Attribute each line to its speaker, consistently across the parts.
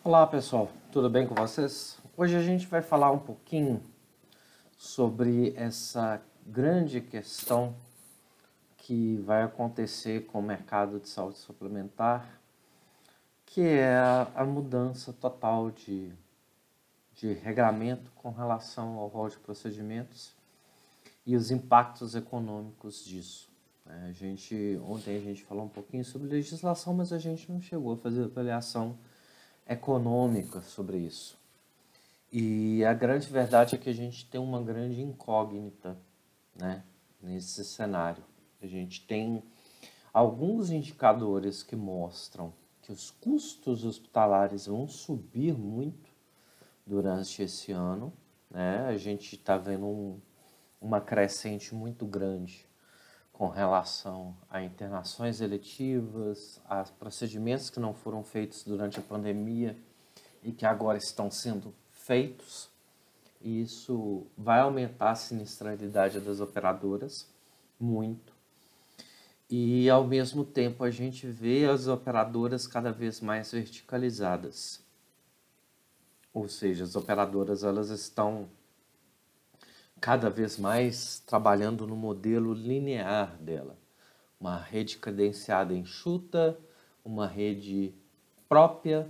Speaker 1: Olá pessoal, tudo bem com vocês? Hoje a gente vai falar um pouquinho sobre essa grande questão que vai acontecer com o mercado de saúde suplementar, que é a mudança total de regramento com relação ao rol de procedimentos e os impactos econômicos disso. Ontem a gente falou um pouquinho sobre legislação, mas a gente não chegou a fazer avaliação econômica sobre isso. E a grande verdade é que a gente tem uma grande incógnita, né, nesse cenário. A gente tem alguns indicadores que mostram que os custos hospitalares vão subir muito durante esse ano, né? A gente está vendo uma crescente muito grande com relação a internações eletivas, a procedimentos que não foram feitos durante a pandemia e que agora estão sendo feitos. E isso vai aumentar a sinistralidade das operadoras muito. E ao mesmo tempo a gente vê as operadoras cada vez mais verticalizadas. Ou seja, as operadoras elas estão cada vez mais trabalhando no modelo linear dela. Uma rede credenciada enxuta, uma rede própria,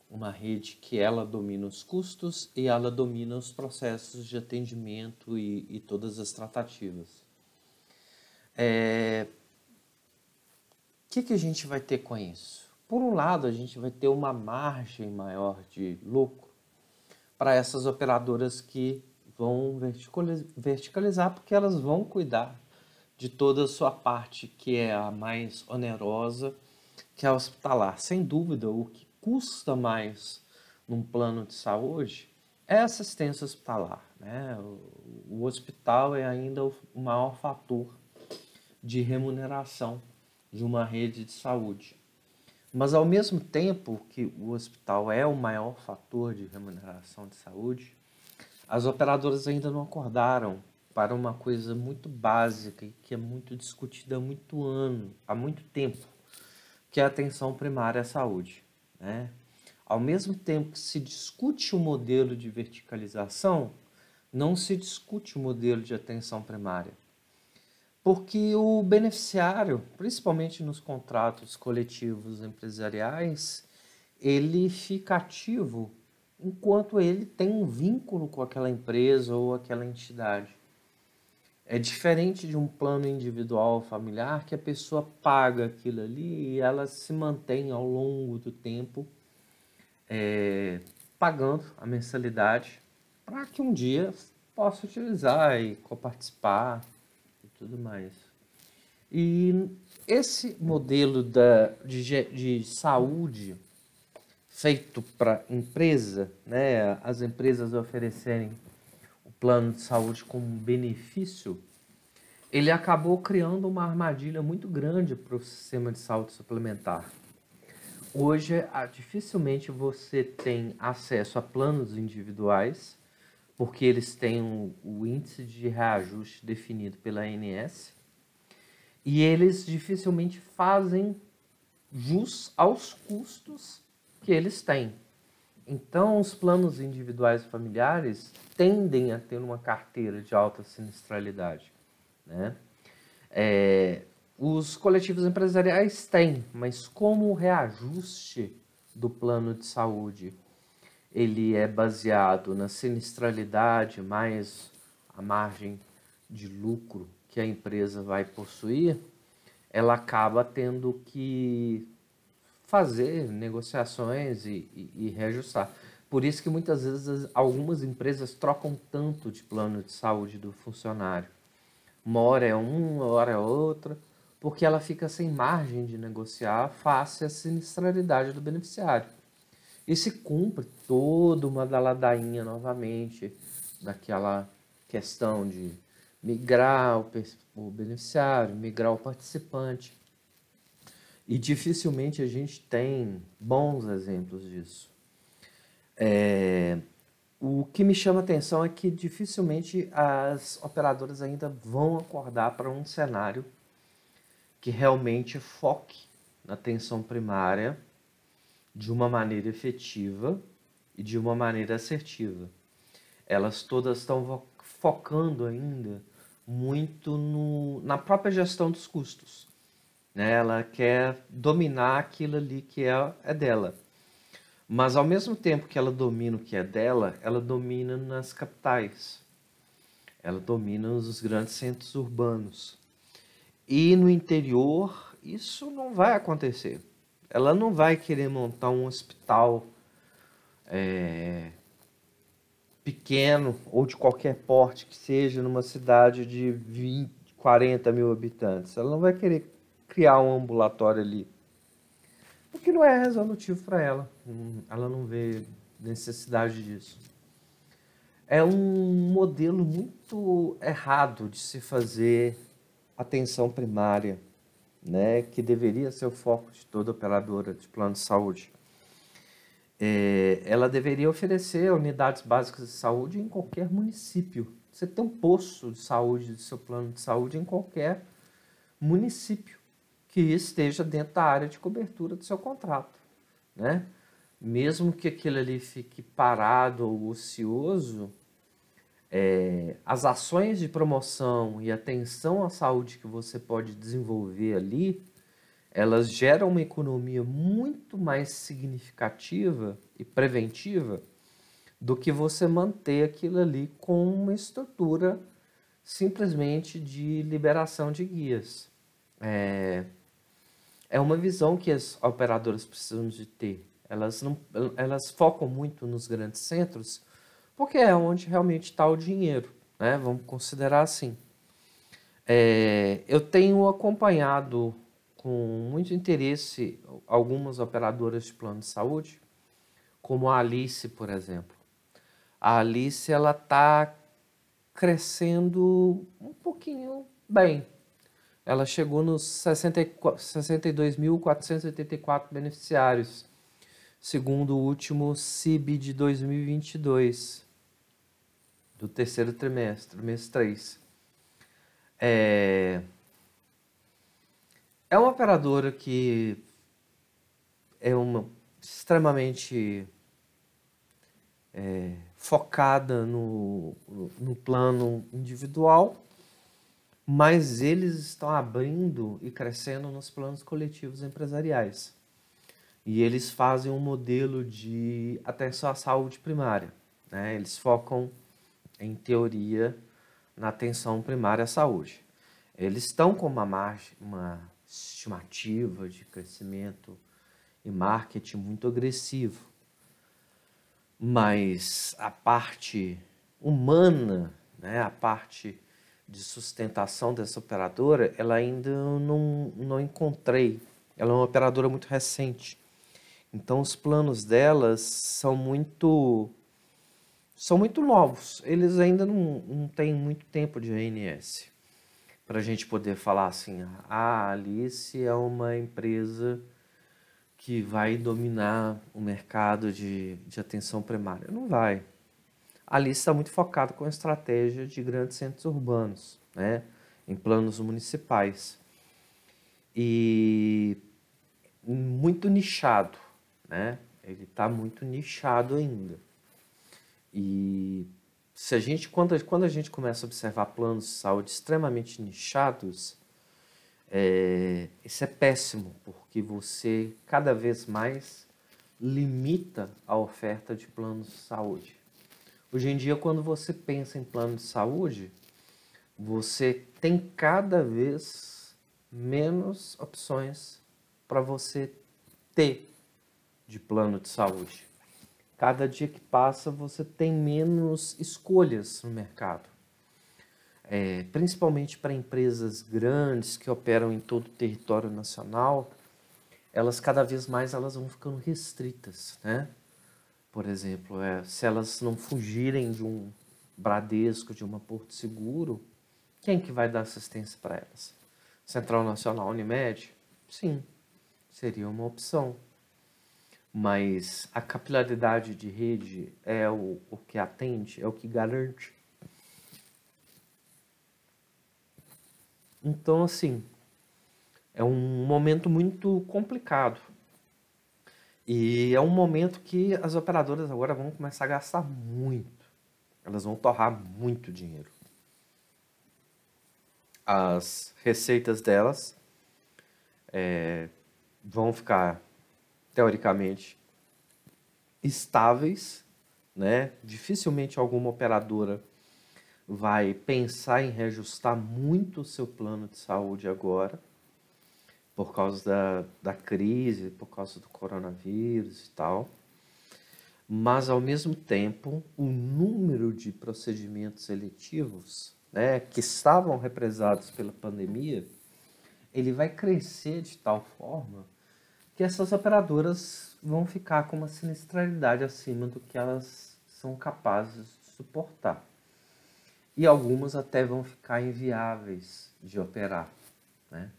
Speaker 1: uma rede que ela domina os custos e ela domina os processos de atendimento e todas as tratativas. Que a gente vai ter com isso? Por um lado, a gente vai ter uma margem maior de lucro para essas operadoras que vão verticalizar, porque elas vão cuidar de toda a sua parte, que é a mais onerosa, que é a hospitalar. Sem dúvida, o que custa mais num plano de saúde é a assistência hospitalar, né? O hospital é ainda o maior fator de remuneração de uma rede de saúde. Mas, ao mesmo tempo que o hospital é o maior fator de remuneração de saúde, as operadoras ainda não acordaram para uma coisa muito básica e que é muito discutida há muito tempo, que é a atenção primária à saúde, né? Ao mesmo tempo que se discute o modelo de verticalização, não se discute o modelo de atenção primária. Porque o beneficiário, principalmente nos contratos coletivos empresariais, ele fica ativo enquanto ele tem um vínculo com aquela empresa ou aquela entidade. É diferente de um plano individual familiar que a pessoa paga aquilo ali e ela se mantém ao longo do tempo pagando a mensalidade para que um dia possa utilizar e coparticipar e tudo mais. E esse modelo de saúde feito para empresa, né, as empresas oferecerem o plano de saúde como benefício, ele acabou criando uma armadilha muito grande para o sistema de saúde suplementar. Hoje, dificilmente você tem acesso a planos individuais, porque eles têm o índice de reajuste definido pela ANS, e eles dificilmente fazem jus aos custos que eles têm. Então, os planos individuais familiares tendem a ter uma carteira de alta sinistralidade, né? Os coletivos empresariais têm, mas como o reajuste do plano de saúde ele é baseado na sinistralidade mais a margem de lucro que a empresa vai possuir, ela acaba tendo que fazer negociações e reajustar. Por isso que muitas vezes algumas empresas trocam tanto de plano de saúde do funcionário. Uma hora é uma hora é outra, porque ela fica sem margem de negociar face à sinistralidade do beneficiário. E se cumpre toda uma ladainha novamente daquela questão de migrar o beneficiário, migrar o participante. E dificilmente a gente tem bons exemplos disso. O que me chama a atenção é que dificilmente as operadoras ainda vão acordar para um cenário que realmente foque na atenção primária de uma maneira efetiva e de uma maneira assertiva. Elas todas estão focando ainda muito na própria gestão dos custos, né? Ela quer dominar aquilo ali que é dela. Mas ao mesmo tempo que ela domina o que é dela, ela domina nas capitais. Ela domina os grandes centros urbanos. E no interior, isso não vai acontecer. Ela não vai querer montar um hospital pequeno ou de qualquer porte que seja numa cidade de 20, 40 mil habitantes. Ela não vai querer criar um ambulatório ali. Porque não é resolutivo para ela. Ela não vê necessidade disso. É um modelo muito errado de se fazer atenção primária, né, que deveria ser o foco de toda operadora de plano de saúde. Ela deveria oferecer unidades básicas de saúde em qualquer município. Você tem um posto de saúde do seu plano de saúde em qualquer município que esteja dentro da área de cobertura do seu contrato, né? Mesmo que aquilo ali fique parado ou ocioso, as ações de promoção e atenção à saúde que você pode desenvolver ali, elas geram uma economia muito mais significativa e preventiva do que você manter aquilo ali com uma estrutura simplesmente de liberação de guias. É uma visão que as operadoras precisam de ter. Elas focam muito nos grandes centros porque é onde realmente está o dinheiro, né? Vamos considerar assim. Eu tenho acompanhado com muito interesse algumas operadoras de plano de saúde, como a Alice, por exemplo. A Alice ela está crescendo um pouquinho bem. Ela chegou nos 62.484 beneficiários, segundo o último CIB de 2022, do terceiro trimestre, mês 3. É uma operadora que é extremamente focada no plano individual, mas eles estão abrindo e crescendo nos planos coletivos empresariais. E eles fazem um modelo de atenção à saúde primária, né? Eles focam, em teoria, na atenção primária à saúde. Eles estão com uma estimativa de crescimento e marketing muito agressivo. Mas a parte humana, né, a parte de sustentação dessa operadora, ela ainda não encontrei. Ela é uma operadora muito recente. Então os planos delas são muito novos. Eles ainda não têm muito tempo de ANS para a gente poder falar assim, a Alice é uma empresa que vai dominar o mercado de atenção primária. Não vai. A Alice está muito focada com a estratégia de grandes centros urbanos, né, em planos municipais. E muito nichado, né? Ele está muito nichado ainda. E se a gente, quando a gente começa a observar planos de saúde extremamente nichados, isso é péssimo, porque você cada vez mais limita a oferta de planos de saúde. Hoje em dia, quando você pensa em plano de saúde, você tem cada vez menos opções para você ter de plano de saúde. Cada dia que passa, você tem menos escolhas no mercado. Principalmente para empresas grandes que operam em todo o território nacional, elas cada vez mais elas vão ficando restritas, né? Por exemplo, se elas não fugirem de um Bradesco, de uma Porto Seguro, quem que vai dar assistência para elas? Central Nacional, Unimed? Sim, seria uma opção. Mas a capilaridade de rede é o que atende, é o que garante. Então, assim, é um momento muito complicado. E é um momento que as operadoras agora vão começar a gastar muito. Elas vão torrar muito dinheiro. As receitas delas vão ficar, teoricamente, estáveis, né? Dificilmente alguma operadora vai pensar em reajustar muito o seu plano de saúde agora, por causa da crise, por causa do coronavírus e tal. Mas, ao mesmo tempo, o número de procedimentos eletivos, né, que estavam represados pela pandemia, ele vai crescer de tal forma que essas operadoras vão ficar com uma sinistralidade acima do que elas são capazes de suportar. E algumas até vão ficar inviáveis de operar, né?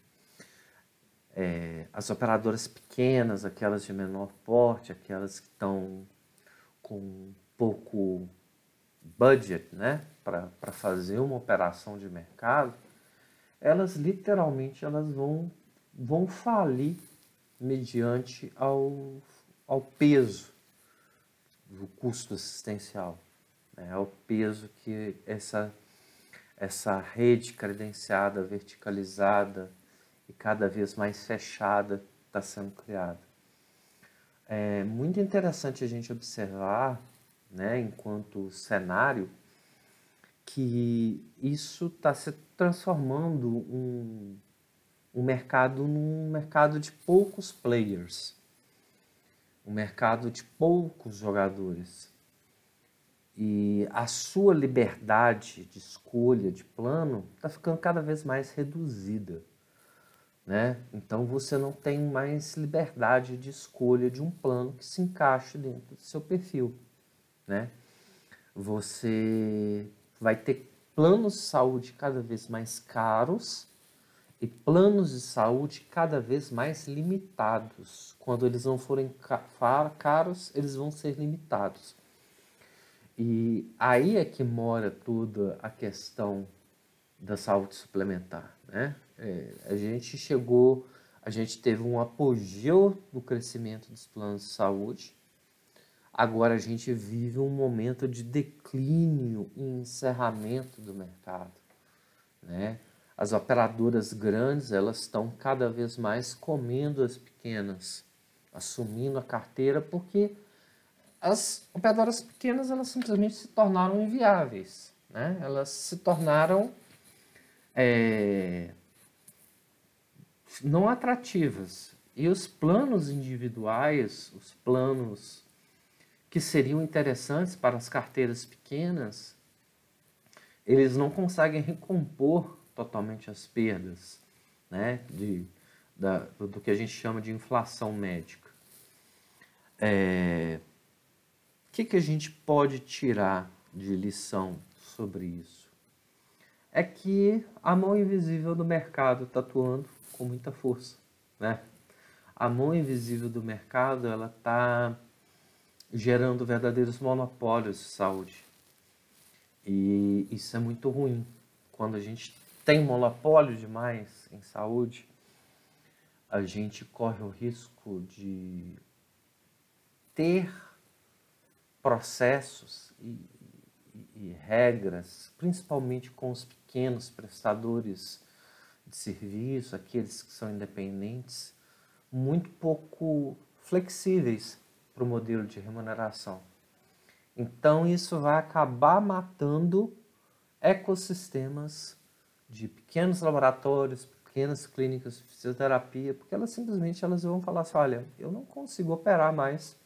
Speaker 1: As operadoras pequenas, aquelas de menor porte, aquelas que estão com pouco budget, né, para fazer uma operação de mercado, elas literalmente vão falir mediante ao peso do custo assistencial, né, ao peso que essa rede credenciada, verticalizada e cada vez mais fechada está sendo criada. É muito interessante a gente observar, né, enquanto cenário, que isso está se transformando um mercado num mercado de poucos players, um mercado de poucos jogadores. E a sua liberdade de escolha de plano está ficando cada vez mais reduzida, né? Então você não tem mais liberdade de escolha de um plano que se encaixe dentro do seu perfil, né? Você vai ter planos de saúde cada vez mais caros e planos de saúde cada vez mais limitados. Quando eles não forem caros, eles vão ser limitados. E aí é que mora toda a questão da saúde suplementar, né? A gente teve um apogeu do crescimento dos planos de saúde. Agora a gente vive um momento de declínio e encerramento do mercado, né? As operadoras grandes, elas estão cada vez mais comendo as pequenas, assumindo a carteira, porque as operadoras pequenas, elas simplesmente se tornaram inviáveis, né? Elas se tornaram não atrativas. E os planos individuais, os planos que seriam interessantes para as carteiras pequenas, eles não conseguem recompor totalmente as perdas, né, do que a gente chama de inflação médica. O que a gente pode tirar de lição sobre isso? É que a mão invisível do mercado está atuando com muita força, né? A mão invisível do mercado, ela está gerando verdadeiros monopólios de saúde. E isso é muito ruim. Quando a gente tem monopólio demais em saúde, a gente corre o risco de ter processos e regras, principalmente com os pequenos prestadores de serviço, aqueles que são independentes, muito pouco flexíveis para o modelo de remuneração. Então, isso vai acabar matando ecossistemas de pequenos laboratórios, pequenas clínicas de fisioterapia, porque elas simplesmente vão falar assim, olha, eu não consigo operar mais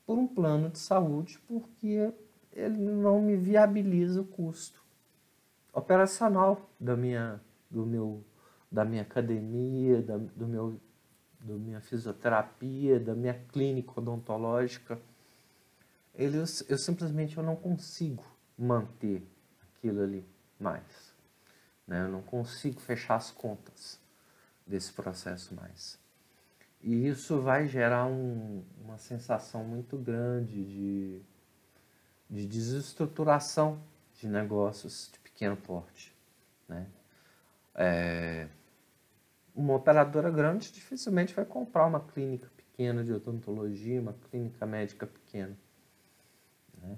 Speaker 1: por um plano de saúde porque ele não me viabiliza o custo operacional da minha academia, da minha fisioterapia, da minha clínica odontológica. Eu simplesmente não consigo manter aquilo ali mais, né? Eu não consigo fechar as contas desse processo mais. E isso vai gerar uma sensação muito grande de desestruturação de negócios de pequeno porte, né? Uma operadora grande dificilmente vai comprar uma clínica pequena. pequena de odontologia, uma clínica médica pequena, né?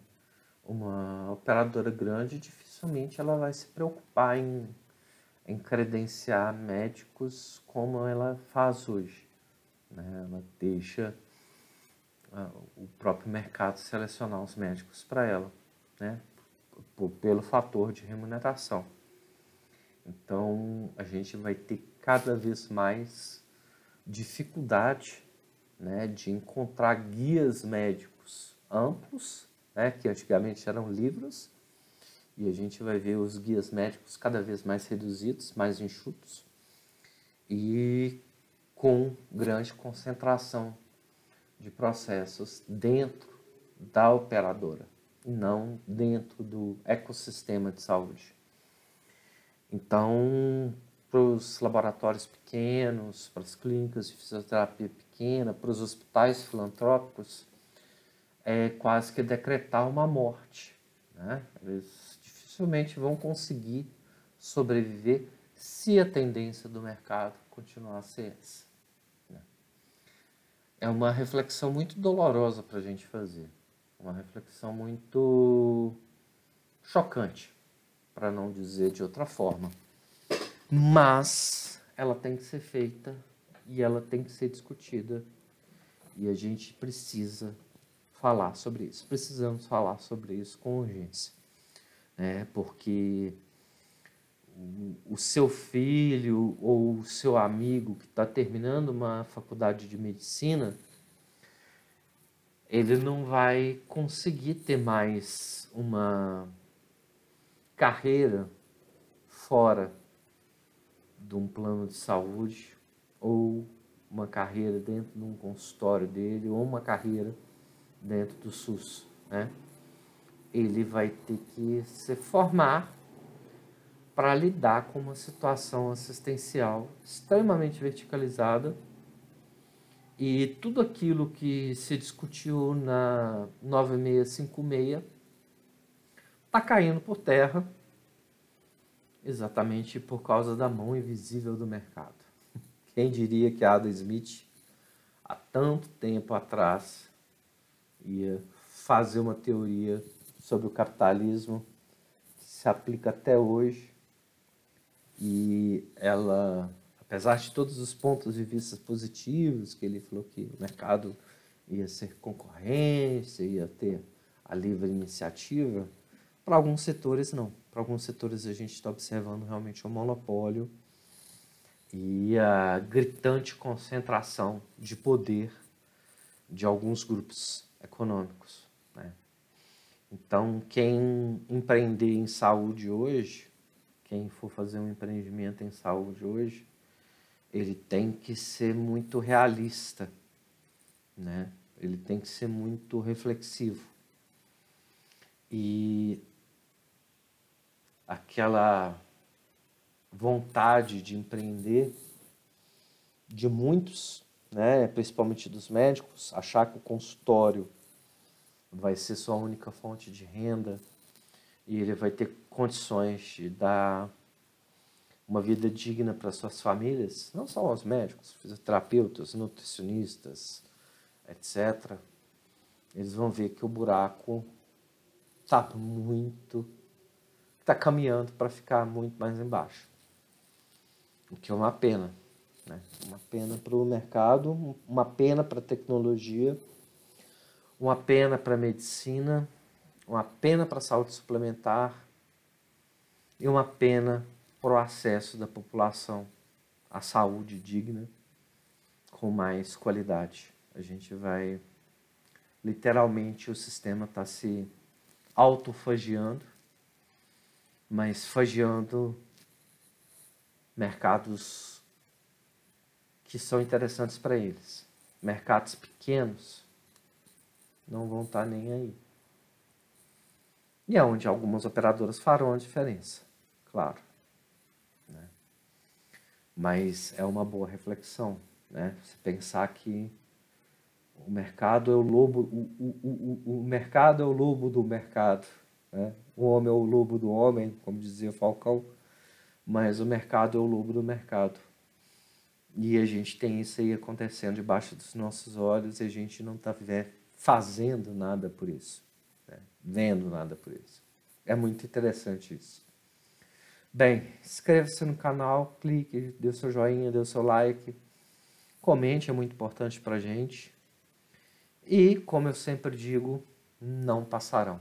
Speaker 1: Uma operadora grande, dificilmente ela vai se preocupar em credenciar médicos como ela faz hoje, né? Ela deixa o próprio mercado selecionar os médicos para ela, né? Pelo fator de remuneração. Então, a gente vai ter cada vez mais dificuldade, né, de encontrar guias médicos amplos, né, que antigamente eram livros, e a gente vai ver os guias médicos cada vez mais reduzidos, mais enxutos, e com grande concentração de processos dentro da operadora, e não dentro do ecossistema de saúde. Então, para os laboratórios pequenos, para as clínicas de fisioterapia pequena, para os hospitais filantrópicos, é quase que decretar uma morte, né? Eles dificilmente vão conseguir sobreviver se a tendência do mercado continuar a ser essa, né? É uma reflexão muito dolorosa para a gente fazer, uma reflexão muito chocante, para não dizer de outra forma. Mas ela tem que ser feita e ela tem que ser discutida e a gente precisa falar sobre isso. Precisamos falar sobre isso com urgência, né? Porque o seu filho ou o seu amigo que está terminando uma faculdade de medicina, ele não vai conseguir ter mais uma carreira fora de um plano de saúde, ou uma carreira dentro de um consultório dele, ou uma carreira dentro do SUS, né? Ele vai ter que se formar para lidar com uma situação assistencial extremamente verticalizada, e tudo aquilo que se discutiu na 9656 está caindo por terra, exatamente por causa da mão invisível do mercado. Quem diria que Adam Smith, há tanto tempo atrás, ia fazer uma teoria sobre o capitalismo que se aplica até hoje, e ela, apesar de todos os pontos de vista positivos, que ele falou que o mercado ia ser concorrência, ia ter a livre iniciativa, para alguns setores não. Para alguns setores a gente está observando realmente um monopólio e a gritante concentração de poder de alguns grupos econômicos, né? Então, quem empreender em saúde hoje, quem for fazer um empreendimento em saúde hoje, ele tem que ser muito realista, né? Ele tem que ser muito reflexivo. E aquela vontade de empreender de muitos, né, principalmente dos médicos, achar que o consultório vai ser sua única fonte de renda e ele vai ter condições de dar uma vida digna para suas famílias, não só os médicos, fisioterapeutas, nutricionistas, etc. Eles vão ver que o buraco está caminhando para ficar muito mais embaixo, o que é uma pena, né? Uma pena para o mercado, uma pena para a tecnologia, uma pena para a medicina, uma pena para a saúde suplementar e uma pena para o acesso da população à saúde digna com mais qualidade. A gente vai, literalmente, o sistema está se autofagiando, mas fagiando mercados que são interessantes para eles. Mercados pequenos não vão estar nem aí. E é onde algumas operadoras farão a diferença, claro, né? Mas é uma boa reflexão, né? Você pensar que o mercado é o lobo, o mercado é o lobo do mercado, né? O homem é o lobo do homem, como dizia Falcão, mas o mercado é o lobo do mercado. E a gente tem isso aí acontecendo debaixo dos nossos olhos e a gente não está fazendo nada por isso, né? Vendo nada por isso. É muito interessante isso. Bem, inscreva-se no canal, clique, dê o seu joinha, dê o seu like, comente, é muito importante para a gente. E, como eu sempre digo, não passarão.